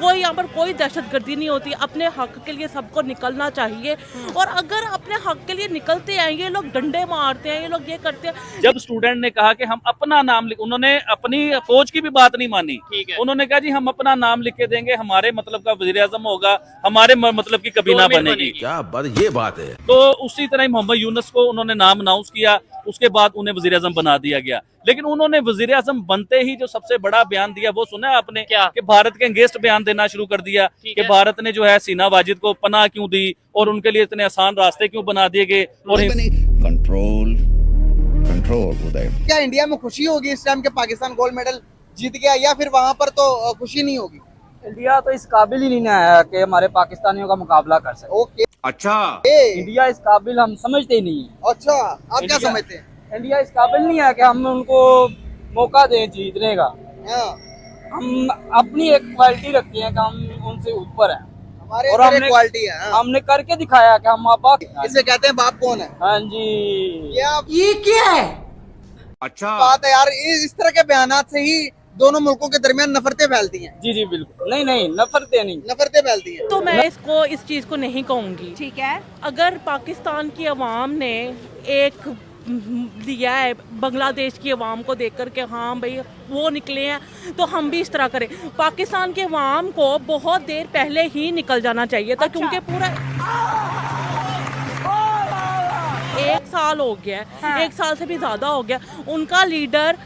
कोई यहाँ पर कोई दहशतगर्दी नहीं होती। अपने हक के लिए सबको निकलना चाहिए, और अगर अपने हक के लिए निकलते हैं ये लोग डंडे मारते हैं, ये लोग ये करते हैं। जब स्टूडेंट ने कहा कि हम अपना नाम लिख, उन्होंने अपनी फौज की भी बात नहीं मानी। उन्होंने कहा जी हम अपना नाम लिख के देंगे, हमारे मतलब का वजीर आजम होगा, हमारे मतलब की कभी ना बनेगी। क्या बात, ये बात है। तो उसी तरह ही मोहम्मद यूनुस को उन्होंने नाम अनाउंस किया, उसके बाद उन्हें वजीर आजम बना दिया गया। लेकिन उन्होंने वजीर आजम बनते ही जो सबसे बड़ा बयान दिया वो सुना आपने, क्या कि भारत के अगेंस्ट बयान देना शुरू कर दिया कि भारत ने जो है सीना वाजिद को पनाह क्यों दी और उनके लिए इतने आसान रास्ते क्यों बना दिए गए। और कंट्रोल कंट्रोल उदय, क्या इंडिया में खुशी होगी इस टाइम के पाकिस्तान गोल्ड मेडल जीत गया, या फिर वहाँ पर तो खुशी नहीं होगी? इंडिया तो इस काबिल ही नहीं है कि हमारे पाकिस्तानियों का मुकाबला कर सके। ओके, अच्छा इंडिया इस काबिल हम समझते ही नहीं है। अच्छा, आप क्या समझते हैं? इंडिया इस काबिल नहीं है कि हम उनको मौका दें जीतने का। हाँ, हम अपनी एक क्वालिटी रखते हैं कि हम उनसे ऊपर हैं, हमारे और अंदर हमने एक क्वालिटी है। हाँ। हमने करके दिखाया कि हम बाप। इसे कहते हैं बाप कौन है? हाँ जी, ये क्या है? अच्छा बात है यार, इस तरह के बयानात से ही दोनों मुल्कों के दरमियान नफरतें फैलती हैं। जी जी बिल्कुल, नहीं नफरतें नहीं, नफरतें फैलती हैं। तो मैं इसको इस चीज़ को नहीं कहूँगी। ठीक है, अगर पाकिस्तान की आवाम ने एक लिया है बांग्लादेश की आवाम को देख कर के हाँ भाई वो निकले हैं, तो हम भी इस तरह करें। पाकिस्तान के आवाम को बहुत देर पहले ही निकल जाना चाहिए था, क्योंकि पूरा 1 साल हो गया है। हाँ। 1 साल से भी ज़्यादा हो गया। उनका लीडर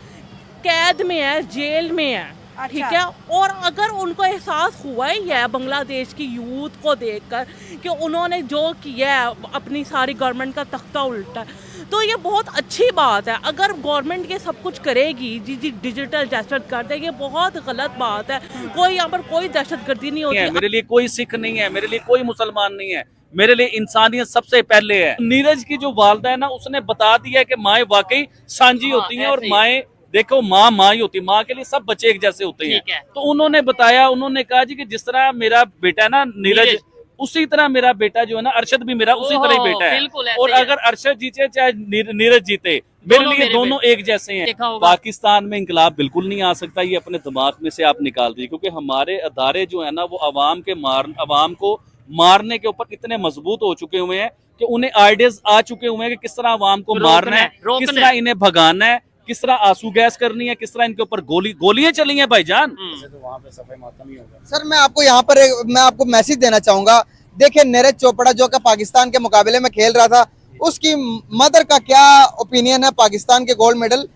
कैद में है, जेल में है। अच्छा। ठीक है, और अगर उनको एहसास हुआ ही है बांग्लादेश की यूथ को देखकर कि उन्होंने जो किया है अपनी सारी गवर्नमेंट का तख्ता उल्टा, तो ये बहुत अच्छी बात है। अगर गवर्नमेंट ये सब कुछ करेगी, जी डिजिटल दहशत कर दे, ये बहुत गलत बात है। कोई यहाँ पर कोई दहशतगर्दी नहीं होती। मेरे लिए कोई सिख नहीं है, मेरे लिए कोई मुसलमान नहीं है, मेरे लिए इंसानियत सबसे पहले है। नीरज की जो वालदा है ना, उसने बता दिया है कि माएँ वाकई सांझी होती हैं, और माएँ देखो माँ ही होती है, माँ के लिए सब बच्चे एक जैसे होते हैं। तो उन्होंने बताया, उन्होंने कहा जी कि जिस तरह मेरा बेटा है ना नीरज, उसी तरह मेरा बेटा जो है ना अरशद भी मेरा उसी तरह ही बेटा है। और अगर अरशद जीते चाहे नीरज जीते, मेरे लिए दोनों एक जैसे हैं। पाकिस्तान में इंकलाब बिल्कुल नहीं आ सकता, ये अपने दिमाग में से आप निकाल दीजिए, क्योंकि हमारे अदारे जो है ना वो अवाम को मारने के ऊपर इतने मजबूत हो चुके हुए हैं कि उन्हें आइडियाज आ चुके हुए हैं कि किस तरह अवाम को मारना है, किस तरह इन्हें भगाना है, किस तरह आंसू गैस करनी है, किस तरह इनके ऊपर गोलियां चली हैं भाईजान। तो वहाँ पे सफाई मातम ही होगा। सर, मैं आपको यहाँ पर मैं आपको मैसेज देना चाहूंगा। देखिए, नीरज चोपड़ा जो कि पाकिस्तान के मुकाबले में खेल रहा था, उसकी मदर का क्या ओपिनियन है पाकिस्तान के गोल्ड मेडल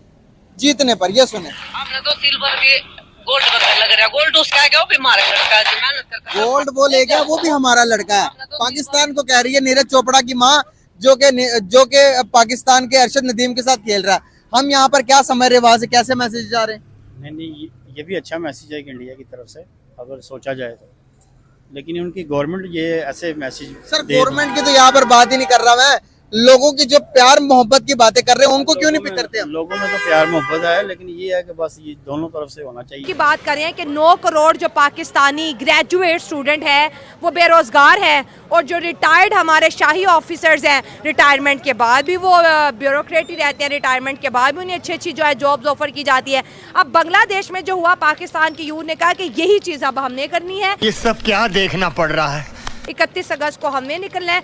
जीतने पर, ये सुने। हमने तो सिल्वर भी गोल्ड लग रहा है, गोल्ड उसका है क्या, वो भी हमारा लड़का है, मेहनत करता है। गोल्ड वो ले गया, वो भी हमारा लड़का है। पाकिस्तान को कह रही है नीरज चोपड़ा की माँ, जो के पाकिस्तान के अरशद नदीम के साथ खेल रहा है। हम यहाँ पर क्या समझ रहे, वहां से कैसे मैसेज जा रहे हैं? नहीं, ये भी अच्छा मैसेज है कि इंडिया की तरफ से अगर सोचा जाए तो, लेकिन उनकी गवर्नमेंट ये ऐसे मैसेज। सर, गवर्नमेंट की तो यहाँ पर बात ही नहीं कर रहा मैं, लोगों की जो प्यार मोहब्बत की बातें कर रहे हैं उनको क्यों नहीं पिक करते हम? लोगों में तो प्यार मोहब्बत है, लेकिन ये है कि बस ये दोनों तरफ से होना चाहिए। की बात कर रहे हैं कि 9 करोड़ जो पाकिस्तानी ग्रेजुएट स्टूडेंट है वो बेरोजगार है, और जो रिटायर्ड हमारे शाही ऑफिसर्स हैं, रिटायरमेंट के बाद भी वो ब्यूरोक्रेट ही रहते हैं, रिटायरमेंट के बाद भी उन्हें अच्छी अच्छी जो है जॉब्स ऑफर की जाती है। अब बांग्लादेश में जो हुआ, पाकिस्तान की यूथ ने कहा कि यही चीज़ अब हमने करनी है। ये सब क्या देखना पड़ रहा है? 31 अगस्त को हमने निकलना है।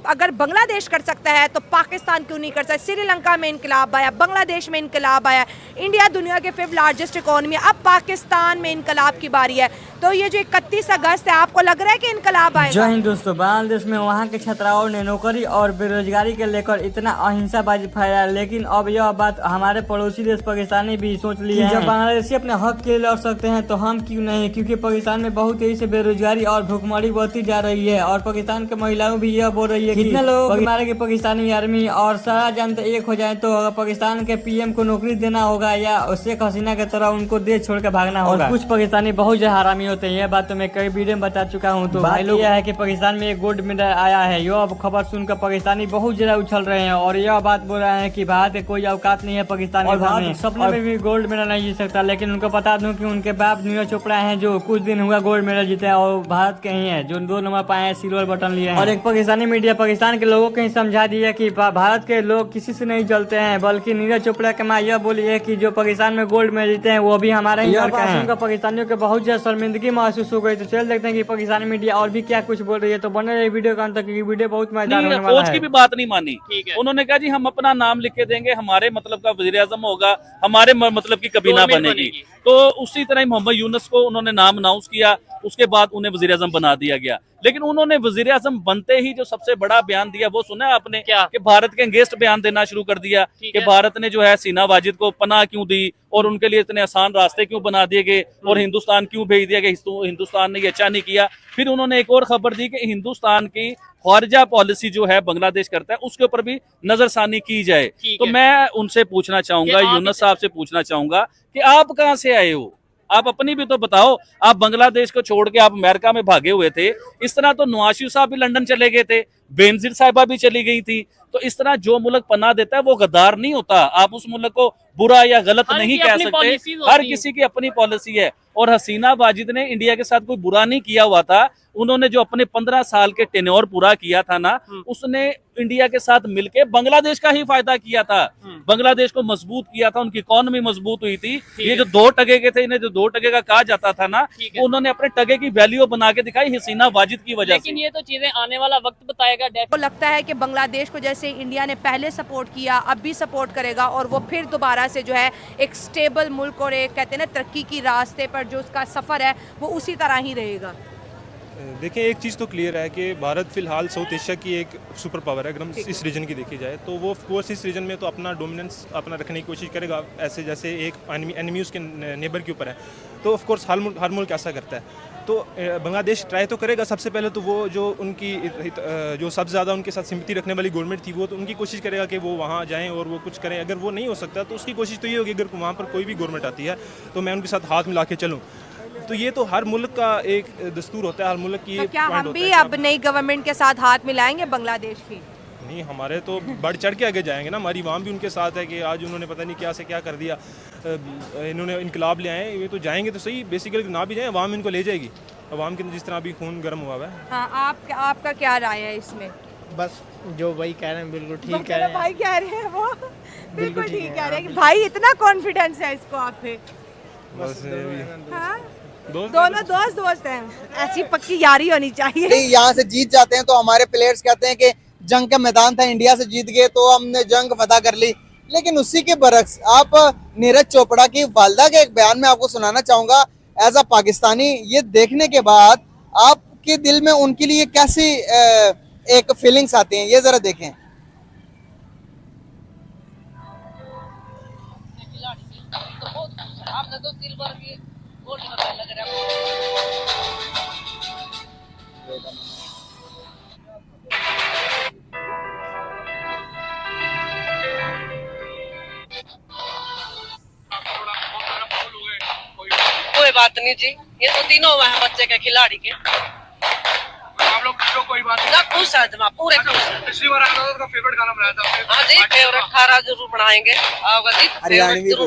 अगर बांग्लादेश कर सकता है तो पाकिस्तान क्यों नहीं कर सकता? श्रीलंका में इनकलाब आया, बांग्लादेश में इनकलाब आया, इंडिया दुनिया के 5th लार्जेस्ट इकोनॉमी, अब पाकिस्तान में इनकलाब की बारी है। तो ये जो 31 अगस्त है, आपको लग रहा है कि इनकलाब आएगा? जय हिंद दोस्तों, बांग्लादेश में वहाँ के छात्राओं ने नौकरी और बेरोजगारी के लेकर इतना अहिंसाबाजी फैलाया, लेकिन अब यह बात हमारे पड़ोसी देश पाकिस्तानी भी सोच लिए हैं। जब बांग्लादेशी अपने हक के लिए लड़ सकते हैं तो हम क्यों नहीं? क्योंकि पाकिस्तान में बहुत तेजी से बेरोजगारी और भूखमरी बढ़ती जा रही है, और पाकिस्तान के महिलाओं भी यह बोल रही है कि कितने लोग मारेगी पाकिस्तानी आर्मी, और सारा जनता एक हो जाए तो पाकिस्तान के PM को नौकरी देना होगा, या शेख हसीना की तरह उनको देश छोड़ कर भागना होगा। कुछ पाकिस्तानी बहुत ज्यादा हरामी होते हैं, यह बात तो मैं कई वीडियो में बता चुका हूँ। तो भाई लोग, यह है कि पाकिस्तान में एक गोल्ड मेडल आया है, यह खबर सुनकर पाकिस्तानी बहुत ज्यादा उछल रहे हैं, और यह बात बोल रहे हैं कि भारत के कोई औकात नहीं है पाकिस्तान के सामने, सपने में भी गोल्ड मेडल नहीं जीत सकता। लेकिन उनको बता दूं कि उनके बाप नीरज चोपड़ा हैं, जो कुछ दिन हुआ गोल्ड मेडल जीते, और भारत के ही हैं, जो 2 नंबर पाए हैं, सिल्वर बटन लिए हैं। और एक पाकिस्तानी मीडिया पाकिस्तान के लोगों को ही समझा दिया कि भारत के लोग किसी से नहीं चलते हैं, बल्कि नीरज चोपड़ा के माँ यह बोली है कि जो पाकिस्तान में गोल्ड मेडल जीते हैं वो भी हमारे ही लड़के हैं। उनका पाकिस्तानियों के बहुत ज्यादा शर्मिंदगी महसूस हो गई। तो चल देखते हैं कि पाकिस्तानी मीडिया और भी क्या कुछ बोल रही है। तो बने रही वीडियो का अंत तक, वीडियो बहुत मजेदार होने वाला है। फौज की भी बात नहीं मानी, उन्होंने कहा जी हम अपना नाम लिख के देंगे, हमारे मतलब का वजीर आजम होगा, हमारे मतलब की कबीना बनेगी। तो उसी तरह मोहम्मद यूनुस को उन्होंने नाम अनाउंस किया, उसके बाद उन्हें वजीर आजम बना दिया गया। लेकिन उन्होंने वजीर आजम बनते ही जो सबसे बड़ा बयान दिया वो सुना आपने क्या, कि भारत के अगेंस्ट बयान देना शुरू कर दिया कि भारत ने जो है सीना वाजिद को पनाह क्यों दी और उनके लिए इतने आसान रास्ते क्यों बना दिए गए और हिंदुस्तान क्यों भेज दिया गया, हिंदुस्तान ने ये अच्छा नहीं किया। फिर उन्होंने एक और खबर दी कि हिंदुस्तान की खारजा पॉलिसी जो है बांग्लादेश करता है उसके ऊपर भी नजरसानी की जाए। तो मैं उनसे पूछना चाहूंगा, यूनुस साहब से पूछना चाहूंगा कि आप कहां से आए हो, आप अपनी भी तो बताओ। आप बांग्लादेश को छोड़ के आप अमेरिका में भागे हुए थे, इस तरह तो नवाज शरीफ साहब भी लंदन चले गए थे, बेनजीर साहिबा भी चली गई थी। तो इस तरह जो मुल्क पनाह देता है वो गद्दार नहीं होता। आप उस मुल्क को बुरा या गलत नहीं कह सकते, हर किसी की अपनी पॉलिसी है। और हसीना वाजिद ने इंडिया के साथ कोई बुरा नहीं किया हुआ था, उन्होंने जो अपने 15 साल के टेन्योर पूरा किया था ना, उसने इंडिया के साथ मिलके बांग्लादेश का ही फायदा किया था, बांग्लादेश को मजबूत किया था, उनकी इकोनॉमी मजबूत हुई थी। ये जो 2 टके के थे, इन्हें जो 2 टके का कहा जाता था ना, उन्होंने अपने टके की वैल्यू बना के दिखाई हसीना वाजिद की वजह से। लेकिन ये तो चीजें आने वाला वक्त बताएगा। तो लगता है कि बांग्लादेश को जैसे इंडिया ने पहले सपोर्ट किया, अब भी सपोर्ट करेगा और वो फिर दोबारा से जो है एक स्टेबल मुल्क और एक कहते हैं ना तरक्की की रास्ते पर जो उसका सफ़र है वो उसी तरह ही रहेगा। देखिए, एक चीज़ तो क्लियर है कि भारत फिलहाल साउथ एशिया की एक सुपर पावर है। अगर हम इस रीजन की देखी जाए तो वो ऑफ कोर्स इस रीजन में तो अपना डोमिनेंस अपना रखने की कोशिश करेगा, ऐसे जैसे एक एनिमी उसके नेबर के ऊपर है। तो ऑफ कोर्स हर मुल्क ऐसा करता है। तो बांग्लादेश ट्राई तो करेगा। सबसे पहले तो वो जो उनकी जो सबसे ज़्यादा उनके साथ सिंपैथी रखने वाली गवर्नमेंट थी, वो तो उनकी कोशिश करेगा कि वो वहाँ जाएँ और वो कुछ करें। अगर वो नहीं हो सकता तो उसकी कोशिश तो ये होगी, अगर वहाँ पर कोई भी गवर्नमेंट आती है तो मैं उनके साथ हाथ मिला के चलूँ। तो ये तो हर मुल्क का एक दस्तूर होता है, हर मुल्क की। तो क्या हम भी अब नई गवर्नमेंट के साथ हाथ मिलाएंगे बांग्लादेश की? नहीं, हमारे तो बढ़ चढ़ के आगे जाएंगे ना। हमारी आवाम भी उनके साथ है कि आज उन्होंने पता नहीं क्या से क्या कर दिया, इन्होंने इनकलाब ले आए, ये तो जाएंगे तो सही। बेसिकली ना भी जाए, अवाम इनको ले जाएगी। अवाम के जिस तरह अभी खून गर्म हुआ है। हाँ, आपका क्या राय है इसमें? बस जो भाई कह रहे हैं बिल्कुल ठीक कह रहे हैं। भाई कह रहे हैं वो बिल्कुल ठीक कह रहे हैं। भाई इतना कॉन्फिडेंस है इसको आप पे? दोनों दोस्त हैं, ऐसी पक्की यारी होनी चाहिए। यहाँ से जीत जाते हैं तो हमारे प्लेयर्स कहते हैं कि जंग का मैदान था, इंडिया से जीत गए तो हमने जंग फतह कर ली। लेकिन उसी के बरक्स आप नीरज चोपड़ा की वालदा के एक बयान में आपको सुनाना चाहूंगा एज अ पाकिस्तानी, ये देखने के बाद आपके दिल में उनके लिए कैसी एक फीलिंग्स आती हैं, ये जरा देखें। आपने तो सिल्वर की गोल्ड मेडल लग रहा है। कोई बात नहीं जी, ये तो तीनों हुए हैं बच्चे के खिलाड़ी के। आप लोग कोई बात नहीं, खुश है जमा, पूरे खुश है। पिछली बार आया था, उसका फेवरेट गाना बनाया था। हाँ जी, फेवरेट खारा जरूर बनाएंगे। आओगे जी, फेवरेट जरूर